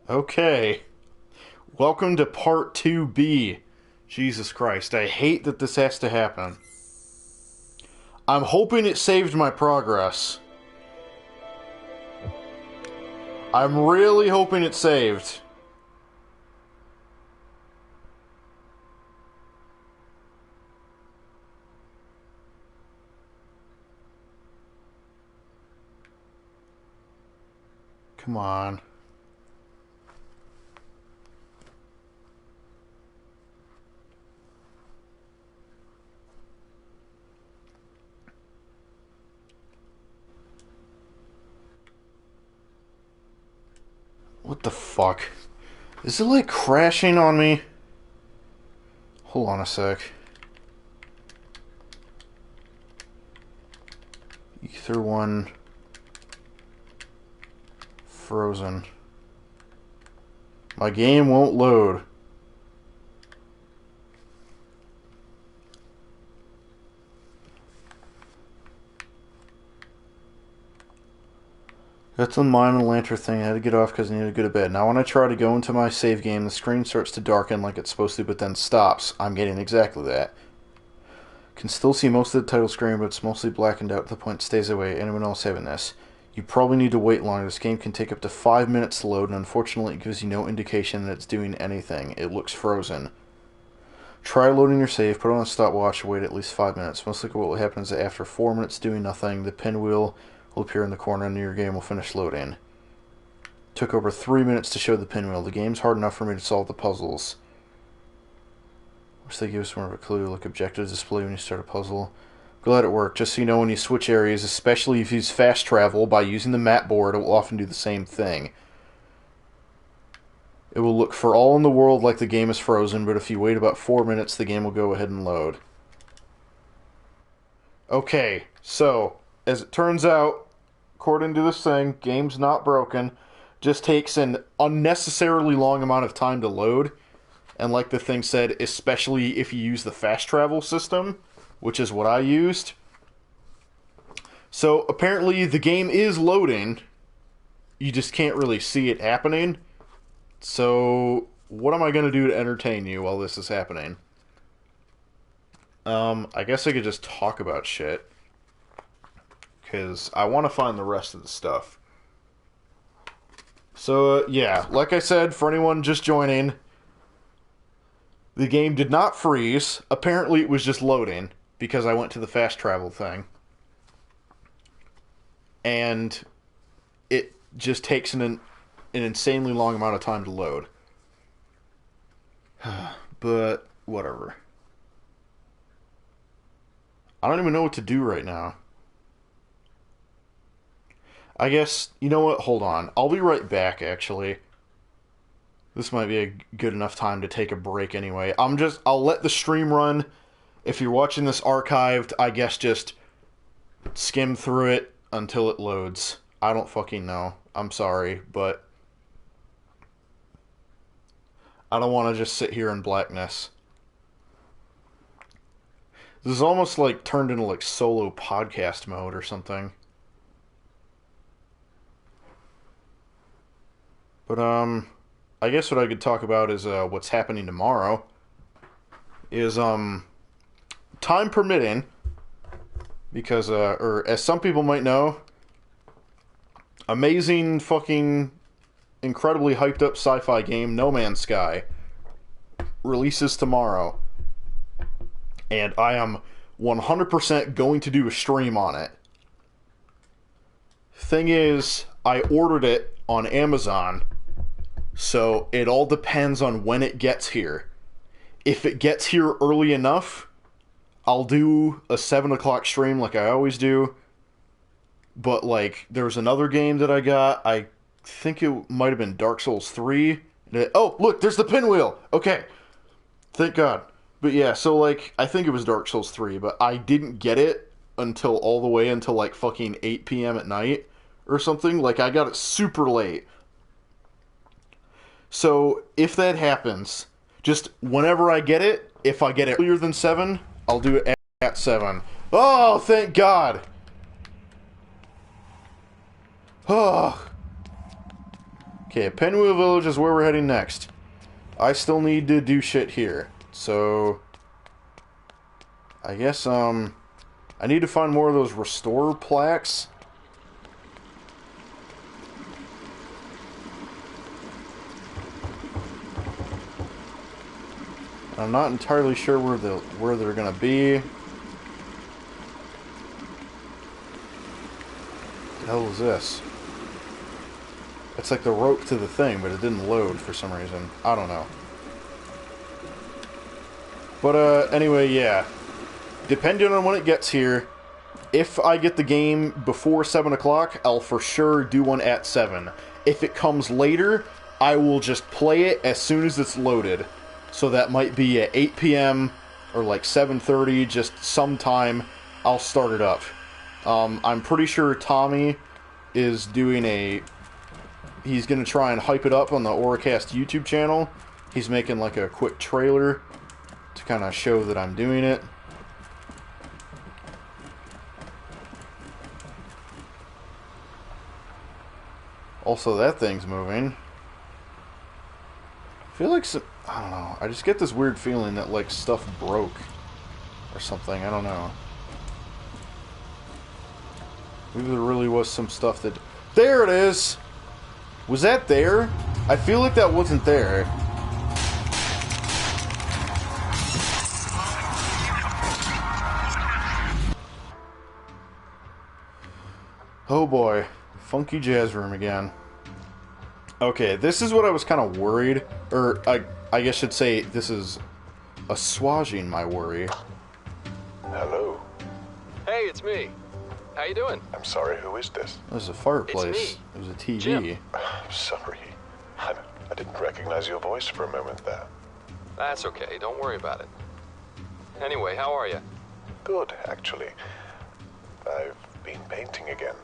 Okay. Welcome to part 2B. Jesus Christ, I hate that this has to happen. I'm hoping it saved my progress. I'm really hoping it saved. Come on. What the fuck? Is it like crashing on me? Hold on a sec. Ether 1 frozen. My game won't load. That's the mine and lantern thing. I had to get off because I needed to go to bed. Now when I try to go into my save game, the screen starts to darken like it's supposed to, but then stops. I'm getting exactly that. Can still see most of the title screen, but it's mostly blackened out to the point it stays away. Anyone else having this? You probably need to wait longer. This game can take up to 5 minutes to load, and unfortunately it gives you no indication that it's doing anything. It looks frozen. Try loading your save, put on a stopwatch, and wait at least 5 minutes. Most likely what will happen is that after 4 minutes doing nothing, the pinwheel will appear in the corner and your game will finish loading. Took over 3 minutes to show the pinwheel. The game's hard enough for me to solve the puzzles. Wish they give us more of a clue, like objective display when you start a puzzle. Glad it worked. Just so you know, when you switch areas, especially if you use fast travel, by using the map board, it will often do the same thing. It will look for all in the world like the game is frozen, but if you wait about 4 minutes, the game will go ahead and load. Okay, so, as it turns out, according to this thing, game's not broken. Just takes an unnecessarily long amount of time to load. And like the thing said, especially if you use the fast travel system, which is what I used. So apparently the game is loading. You just can't really see it happening. So what am I going to do to entertain you while this is happening? I guess I could just talk about shit. Because I want to find the rest of the stuff. So, yeah, like I said, for anyone just joining, the game did not freeze. Apparently it was just loading, because I went to the fast travel thing. And it just takes an insanely long amount of time to load. But, whatever. I don't even know what to do right now. I guess, you know what? Hold on. I'll be right back, actually. This might be a good enough time to take a break anyway. I'll let the stream run. If you're watching this archived, I guess just skim through it until it loads. I don't fucking know. I'm sorry, but I don't want to just sit here in blackness. This is almost like turned into like solo podcast mode or something. But, I guess what I could talk about is, what's happening tomorrow. Is, time permitting, because, or as some people might know, amazing fucking incredibly hyped up sci-fi game No Man's Sky releases tomorrow. And I am 100% going to do a stream on it. Thing is, I ordered it on Amazon, so it all depends on when it gets here. If it gets here early enough, I'll do a 7 o'clock stream like I always do. But, like, there's another game that I got. I think it might have been Dark Souls 3. Oh, look, there's the pinwheel! Okay. Thank God. But yeah, so, like, I think it was Dark Souls 3, but I didn't get it until all the way until, like, fucking 8 p.m. at night or something. Like, I got it super late. So, if that happens, just whenever I get it, if I get it earlier than 7, I'll do it at 7. Oh, thank God! Oh, Okay, Pinwheel Village is where we're heading next. I still need to do shit here. So... I guess, I need to find more of those restore plaques. I'm not entirely sure where they're gonna be. What the hell is this? It's like the rope to the thing, but it didn't load for some reason. I don't know. But, anyway, yeah. Depending on when it gets here, if I get the game before 7 o'clock, I'll for sure do one at 7. If it comes later, I will just play it as soon as it's loaded. So that might be at 8 p.m. or like 7:30, just sometime I'll start it up. I'm pretty sure Tommy is doing he's going to try and hype it up on the Auracast YouTube channel. He's making like a quick trailer to kind of show that I'm doing it. Also, that thing's moving. I feel like I don't know. I just get this weird feeling that, like, stuff broke. Or something. I don't know. Maybe there really was some stuff that... There it is! Was that there? I feel like that wasn't there. Oh boy. Funky jazz room again. Okay, this is what I was kind of worried, or I guess I should say this is assuaging my worry. Hello. Hey, it's me. How you doing? I'm sorry, who is this? It was a fireplace. It's me. It was a TV. Jim. I'm sorry. I didn't recognize your voice for a moment there. That's okay, don't worry about it. Anyway, how are you? Good, actually. I've been painting again.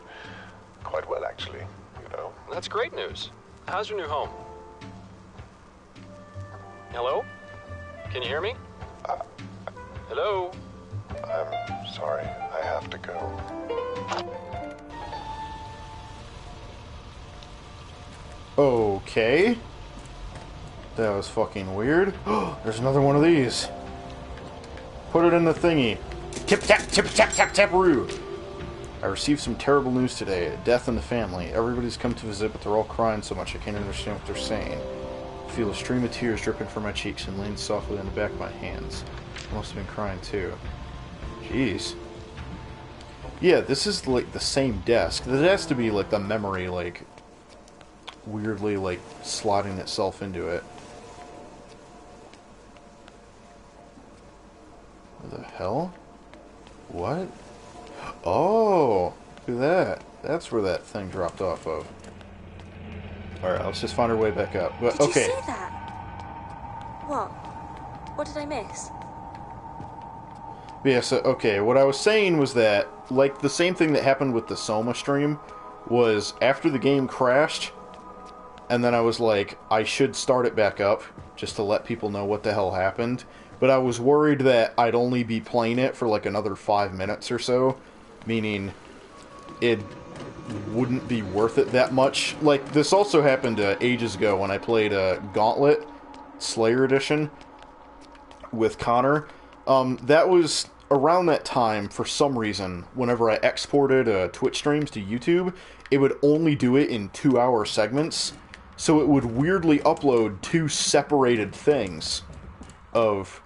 Quite well, actually, you know. That's great news. How's your new home? Hello? Can you hear me? Hello? I'm sorry, I have to go. Okay. That was fucking weird. There's another one of these. Put it in the thingy. Tip tap, tip tap, tap tap-roo. I received some terrible news today. A death in the family. Everybody's come to visit, but they're all crying so much I can't understand what they're saying. I feel a stream of tears dripping from my cheeks and laying softly on the back of my hands. I must have been crying too. Jeez. Yeah, this is like the same desk. This has to be like the memory, like, weirdly, like, slotting itself into it. What the hell? What? Oh! Look at that. That's where that thing dropped off of. Alright, let's just find our way back up. But, Did okay. you see that? What? What did I miss? Yeah, so, okay, what I was saying was that, like, the same thing that happened with the Soma stream was after the game crashed, and then I was like, I should start it back up, just to let people know what the hell happened. But I was worried that I'd only be playing it for, like, another 5 minutes or so, meaning it wouldn't be worth it that much. Like, this also happened ages ago when I played Gauntlet, Slayer Edition, with Connor. That was around that time, for some reason, whenever I exported Twitch streams to YouTube, it would only do it in 2-hour segments, so it would weirdly upload 2 separated things of...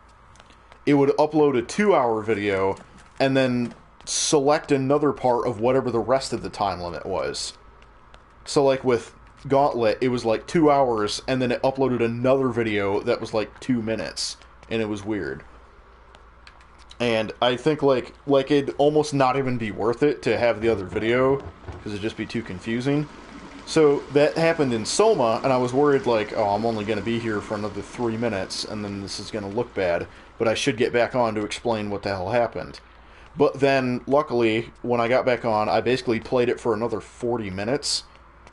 It would upload a 2-hour video, and then select another part of whatever the rest of the time limit was. So, like, with Gauntlet, it was like 2 hours, and then it uploaded another video that was like 2 minutes, and it was weird. And I think, like it'd almost not even be worth it to have the other video, because it'd just be too confusing. So, that happened in Soma, and I was worried, like, oh, I'm only going to be here for another 3 minutes, and then this is going to look bad, but I should get back on to explain what the hell happened. But then, luckily, when I got back on, I basically played it for another 40 minutes,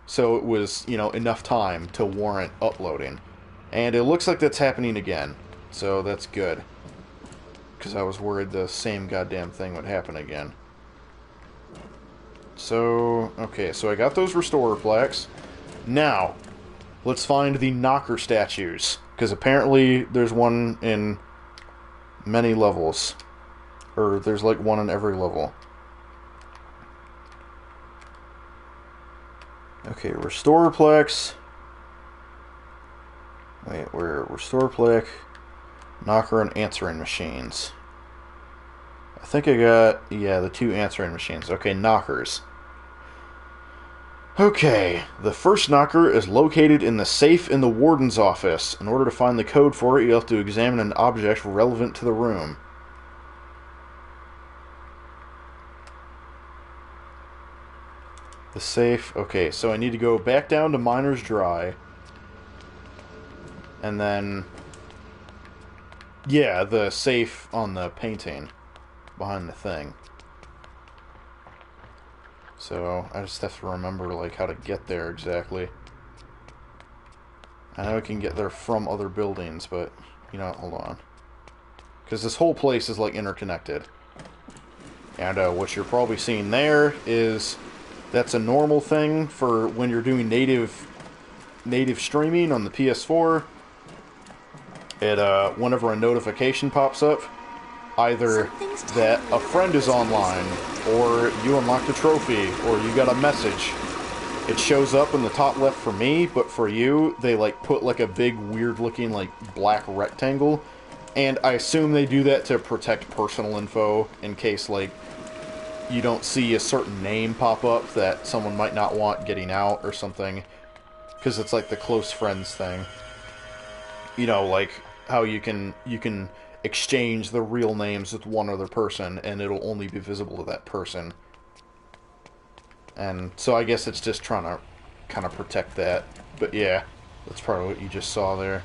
so it was, you know, enough time to warrant uploading. And it looks like that's happening again, so that's good. Because I was worried the same goddamn thing would happen again. So, okay, so I got those restorer plaques. Now, let's find the knocker statues. Because apparently there's one in many levels. Or there's like one in every level. Okay, Restoreplex. Wait, we're Restoreplex, knocker, and answering machines. I think I got, yeah, the 2 answering machines. Okay, knockers. Okay, the first knocker is located in the safe in the warden's office. In order to find the code for it, you have to examine an object relevant to the room. The safe, okay, so I need to go back down to Miner's Dry. And then, yeah, the safe on the painting behind the thing. So I just have to remember like how to get there exactly. I know I can get there from other buildings, but you know, hold on, because this whole place is like interconnected. And what you're probably seeing there is that's a normal thing for when you're doing native streaming on the PS4. It whenever a notification pops up, either that a friend is online, or you unlocked a trophy, or you got a message. It shows up in the top left for me, but for you, they like put like a big weird looking like black rectangle. And I assume they do that to protect personal info in case like you don't see a certain name pop up that someone might not want getting out or something. Because it's like the close friends thing. You know, like how you can exchange the real names with one other person and it'll only be visible to that person. And so I guess it's just trying to kind of protect that. But yeah, that's probably what you just saw there.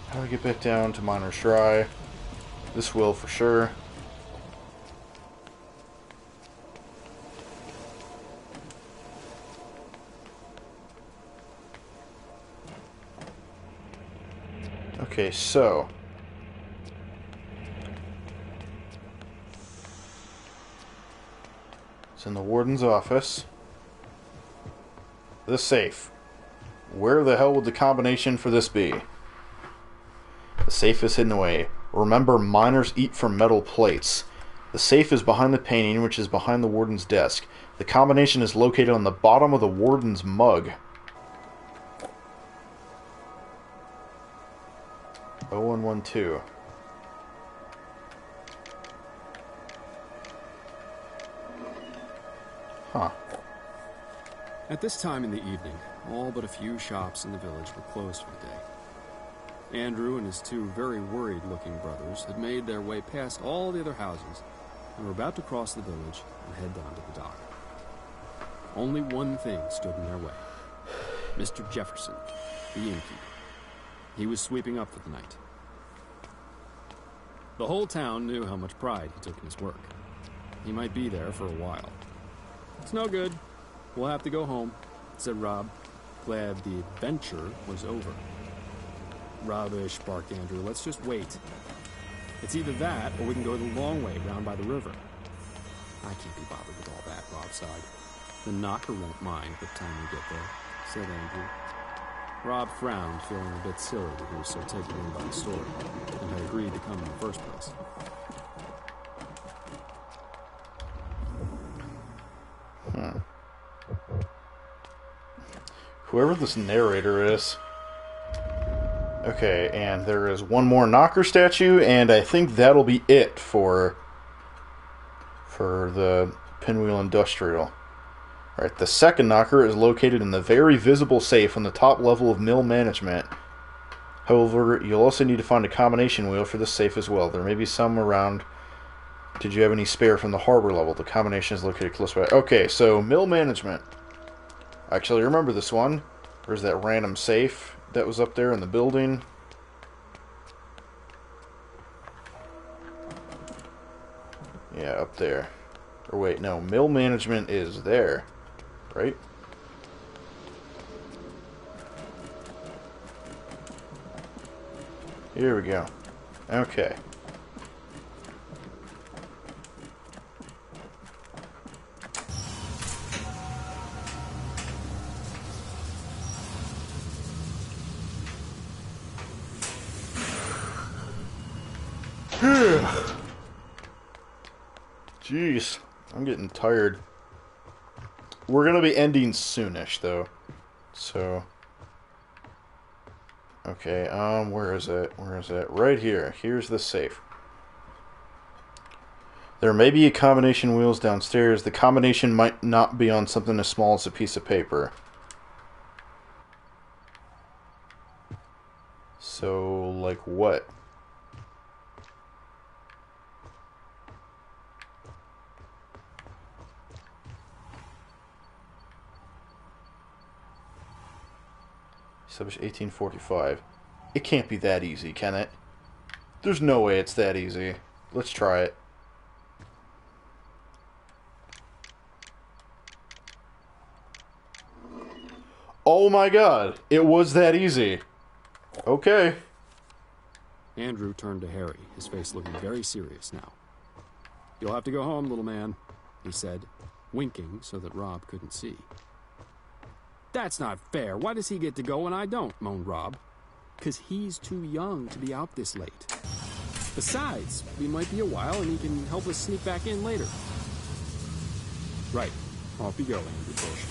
How do I get back down to Miner's Dry? This will for sure. Okay, so it's in the warden's office. The safe. Where the hell would the combination for this be? The safe is hidden away. Remember, miners eat from metal plates. The safe is behind the painting, which is behind the warden's desk. The combination is located on the bottom of the warden's mug. 0112. Huh. At this time in the evening, all but a few shops in the village were closed for the day. Andrew and his 2 very worried-looking brothers had made their way past all the other houses and were about to cross the village and head down to the dock. Only one thing stood in their way. Mr. Jefferson, the innkeeper. He was sweeping up for the night. The whole town knew how much pride he took in his work. He might be there for a while. "It's no good. We'll have to go home," said Rob, glad the adventure was over. "Rubbish," barked Andrew. "Let's just wait. It's either that, or we can go the long way round by the river." "I can't be bothered with all that," Rob sighed. "The knocker won't mind by the time we get there," said Andrew. Rob frowned, feeling a bit silly that he was so taken in by the story, and had agreed to come in the first place. Whoever this narrator is. Okay, and there is one more knocker statue, and I think that'll be it for the Pinwheel Industrial. Alright, the second knocker is located in the very visible safe on the top level of mill management. However, you'll also need to find a combination wheel for this safe as well. There may be some around. Did you have any spare from the harbor level? The combination is located close by. Okay, so mill management. Actually, remember this one. There's that random safe that was up there in the building. Yeah, up there. Or wait, no, mill management is there. Right? Here we go. Okay. Jeez, I'm getting tired. We're gonna be ending soonish, though. So... Okay, where is it? Where is it? Right here. Here's the safe. There may be a combination wheels downstairs. The combination might not be on something as small as a piece of paper. So, like what? Established 1845. It can't be that easy, can it? There's no way it's that easy. Let's try it. Oh my god, it was that easy. Okay. Andrew turned to Harry, his face looking very serious now. "You'll have to go home, little man," he said, winking so that Rob couldn't see. "That's not fair. Why does he get to go and I don't?" moaned Rob. "'Cause he's too young to be out this late. Besides, we might be a while and he can help us sneak back in later." "Right. Off you go," Andrew pushed,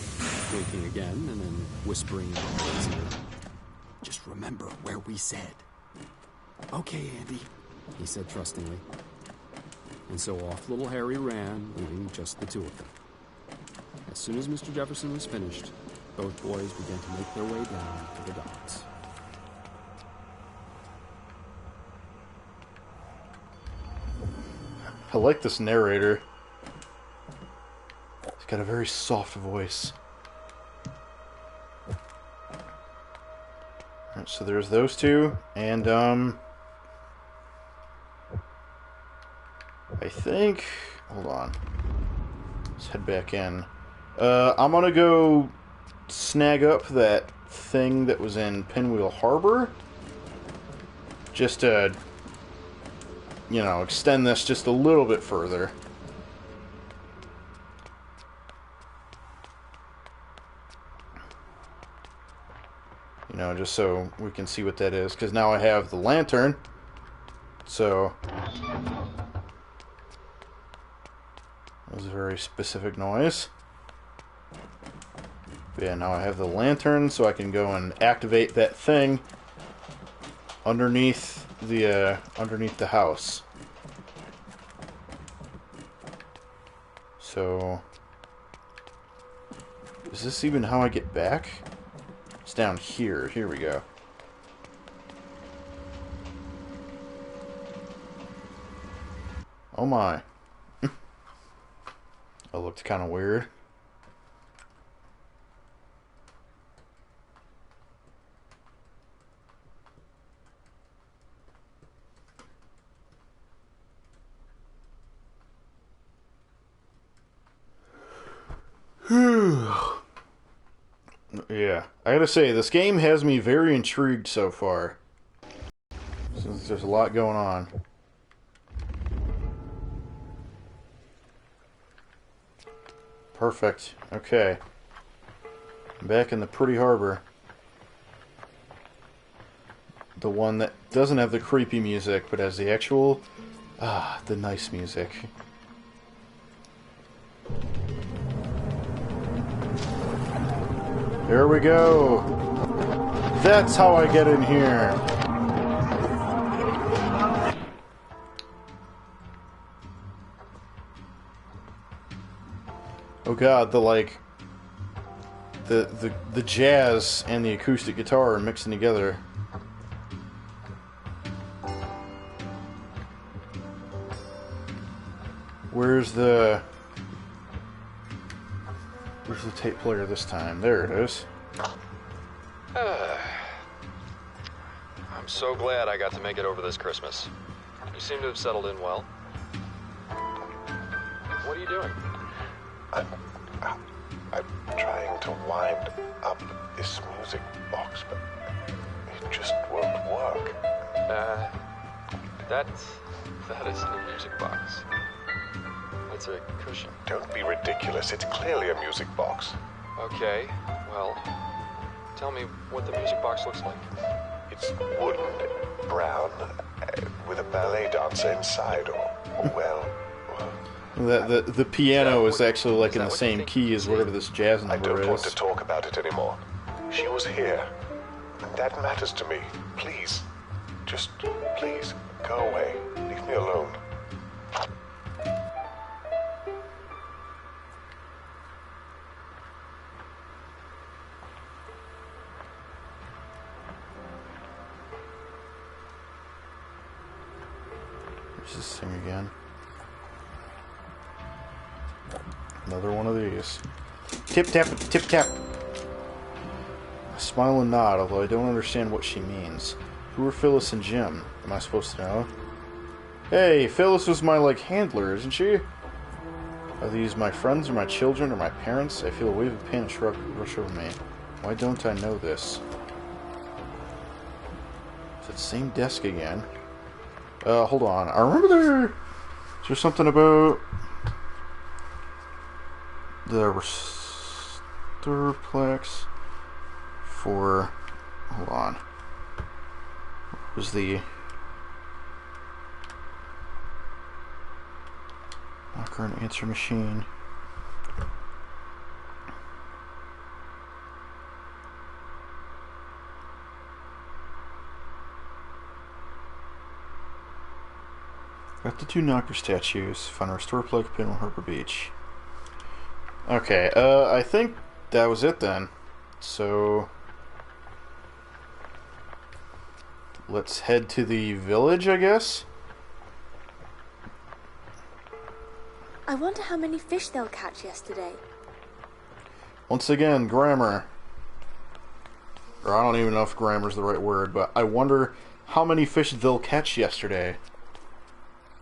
winking again and then whispering in his ear. "Just remember where we said." "Okay, Andy," he said trustingly. And so off little Harry ran, leaving just the two of them. As soon as Mr. Jefferson was finished, both boys began to make their way down to the docks. I like this narrator. He's got a very soft voice. Alright, so there's those two, and I think... Hold on. Let's head back in. I'm gonna go snag up that thing that was in Pinwheel Harbor. Just to, you know, extend this just a little bit further. You know, just so we can see what that is. Because now I have the lantern. So... That was a very specific noise. But yeah, now I have the lantern, so I can go and activate that thing underneath the house. So, is this even how I get back? It's down here. Here we go. Oh my. That looked kind of weird. Yeah, I gotta say, this game has me very intrigued so far. Since there's a lot going on. Perfect. Okay. I'm back in the pretty harbor. The one that doesn't have the creepy music, but has the actual... the nice music. Here we go! That's how I get in here! Oh god, the jazz and the acoustic guitar are mixing together. Where's the tape player this time? There it is. I'm so glad I got to make it over this Christmas. You seem to have settled in well. What are you doing? I'm trying to wind up this music box, but it just won't work. That isn't a music box. It's a cushion. Don't be ridiculous. It's clearly a music box. Okay, well, tell me what the music box looks like. It's wooden, brown, with a ballet dancer inside, or well... The piano is actually like in the same key as whatever this jazz I number don't want to is. talk about it anymore. She was here, and that matters to me. Please, just please, go away. Leave me alone. Let's just sing again. Another one of these. Tip tap, tip tap. I smile and nod, although I don't understand what she means. Who are Phyllis and Jim? Am I supposed to know? Hey, Phyllis was my, handler, isn't she? Are these my friends or my children or my parents? I feel a wave of pain rush over me. Why don't I know this? It's that same desk again. Hold on. I remember is there something about the Restorplex for, hold on. What was the locker and answer machine? Got the 2 knocker statues. Found a Restorplex pin on Harper Beach. Okay, I think that was it then. So let's head to the village, I guess. I wonder how many fish they'll catch yesterday. Once again, grammar. Or I don't even know if grammar's the right word, but I wonder how many fish they'll catch yesterday.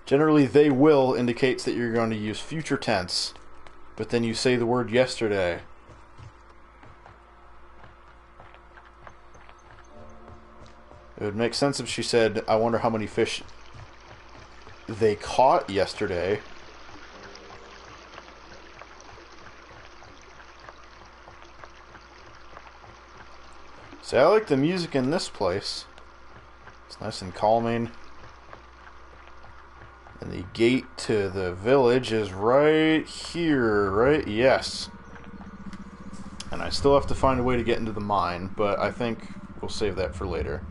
Generally, they will indicates that you're going to use future tense, but then you say the word yesterday. It would make sense if she said, I wonder how many fish they caught yesterday. See, I like the music in this place. It's nice and calming. And the gate to the village is right here, right? Yes. And I still have to find a way to get into the mine, but I think we'll save that for later.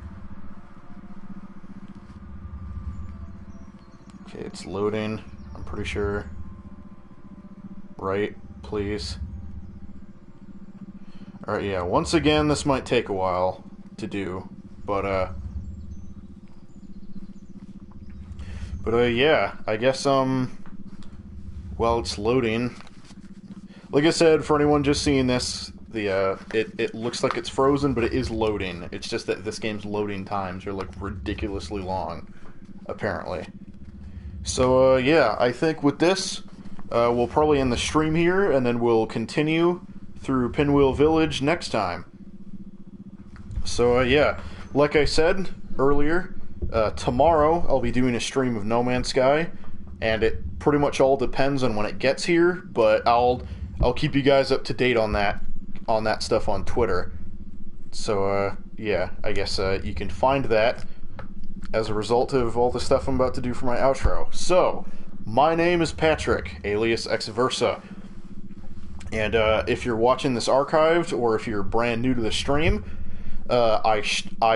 Okay, it's loading. I'm pretty sure. Right, please. Alright, yeah, once again, this might take a while to do, but yeah, I guess, well, it's loading. Like I said, for anyone just seeing this, it looks like it's frozen, but it is loading. It's just that this game's loading times are, ridiculously long, apparently. So, yeah, I think with this, we'll probably end the stream here, and then we'll continue through Pinwheel Village next time. So, yeah, like I said earlier, tomorrow I'll be doing a stream of No Man's Sky, and it pretty much all depends on when it gets here, but I'll keep you guys up to date on that stuff on Twitter. So, yeah, I guess you can find that as a result of all the stuff I'm about to do for my outro. So, my name is Patrick, alias XVersa. And if you're watching this archived, or if you're brand new to the stream, I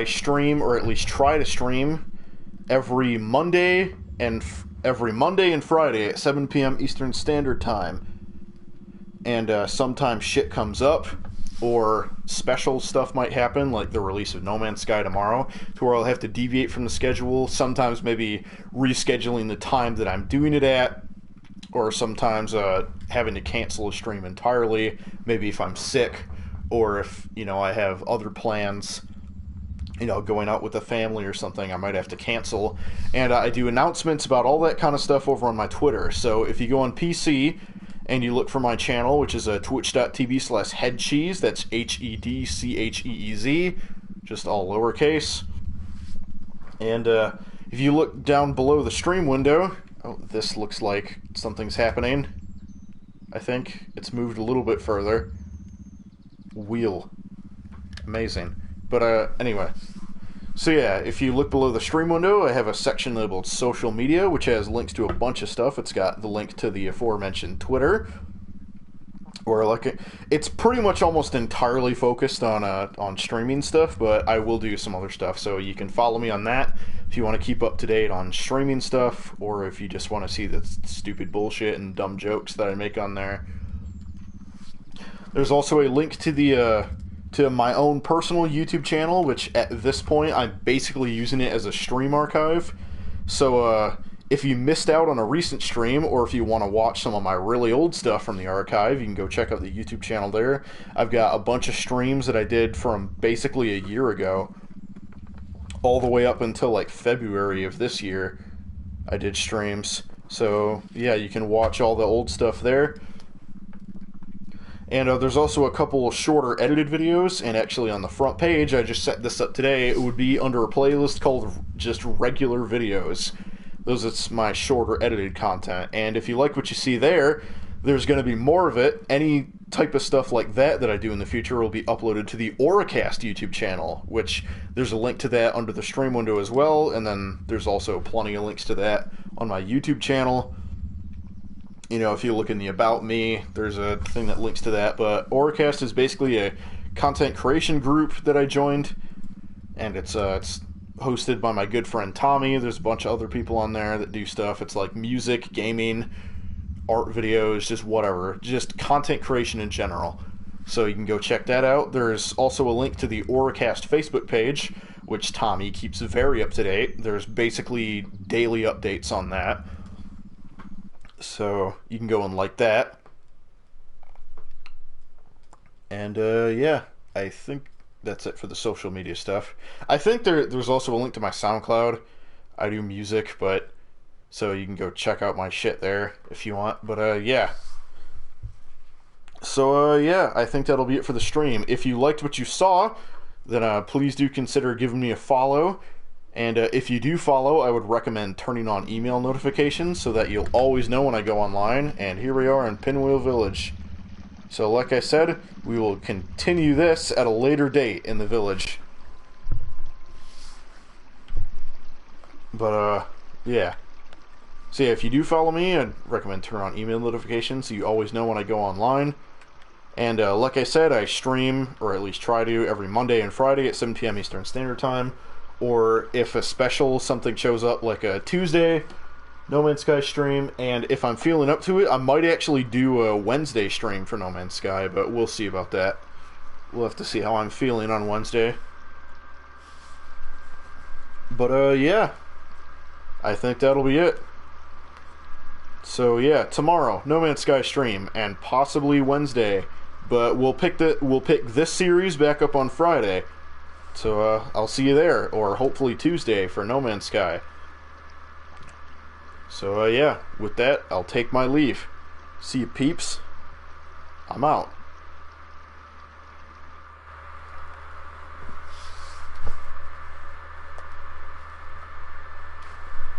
stream, or at least try to stream, every Monday and Friday at 7 p.m. Eastern Standard Time. And sometimes shit comes up, or special stuff might happen, like the release of No Man's Sky tomorrow, to where I'll have to deviate from the schedule, sometimes maybe rescheduling the time that I'm doing it at, or sometimes having to cancel a stream entirely, maybe if I'm sick, or if, I have other plans, going out with the family or something, I might have to cancel. And I do announcements about all that kind of stuff over on my Twitter. So if you go on PC and you look for my channel, which is twitch.tv/headcheese, that's HEDCHEEZ, just all lowercase. And if you look down below the stream window, oh, this looks like something's happening. I think it's moved a little bit further. Wheel. Amazing. But anyway, So yeah, if you look below the stream window, I have a section labeled social media, which has links to a bunch of stuff. It's got the link to the aforementioned Twitter, or like it's pretty much almost entirely focused on streaming stuff, but I will do some other stuff. So you can follow me on that if you want to keep up to date on streaming stuff, or if you just want to see the stupid bullshit and dumb jokes that I make on there. There's also a link to the to my own personal YouTube channel, which at this point I'm basically using it as a stream archive. So if you missed out on a recent stream, or if you want to watch some of my really old stuff from the archive, you can go check out the YouTube channel there. I've got a bunch of streams that I did from basically a year ago, all the way up until like February of this year. I did streams. So yeah, you can watch all the old stuff there. And there's also a couple of shorter edited videos, and actually on the front page, I just set this up today, it would be under a playlist called just regular videos. Those is my shorter edited content. And if you like what you see there, there's going to be more of it. Any type of stuff like that I do in the future will be uploaded to the Auracast YouTube channel, which there's a link to that under the stream window as well, and then there's also plenty of links to that on my YouTube channel. You know, if you look in the About Me, there's a thing that links to that. But Auracast is basically a content creation group that I joined, and it's hosted by my good friend Tommy. There's a bunch of other people on there that do stuff. It's like music, gaming, art videos, just whatever. Just content creation in general. So you can go check that out. There's also a link to the Auracast Facebook page, which Tommy keeps very up to date. There's basically daily updates on that. So you can go and like that. And yeah, I think that's it for the social media stuff. I think there's also a link to my SoundCloud. I do music, but so you can go check out my shit there if you want. But yeah. So yeah, I think that'll be it for the stream. If you liked what you saw, then please do consider giving me a follow. And if you do follow, I would recommend turning on email notifications so that you'll always know when I go online. And here we are in Pinwheel Village. So like I said, we will continue this at a later date in the village. But yeah. So yeah, if you do follow me, I'd recommend turn on email notifications so you always know when I go online. And like I said, I stream, or at least try to, every Monday and Friday at 7 p.m. Eastern Standard Time. Or if a special, something shows up like a Tuesday No Man's Sky stream, and if I'm feeling up to it, I might actually do a Wednesday stream for No Man's Sky, but we'll see about that. We'll have to see how I'm feeling on Wednesday. But yeah, I think that'll be it. So yeah, tomorrow No Man's Sky stream, and possibly Wednesday, but we'll pick this series back up on Friday. So I'll see you there, or hopefully Tuesday for No Man's Sky. So yeah, with that, I'll take my leave. See you peeps. I'm out.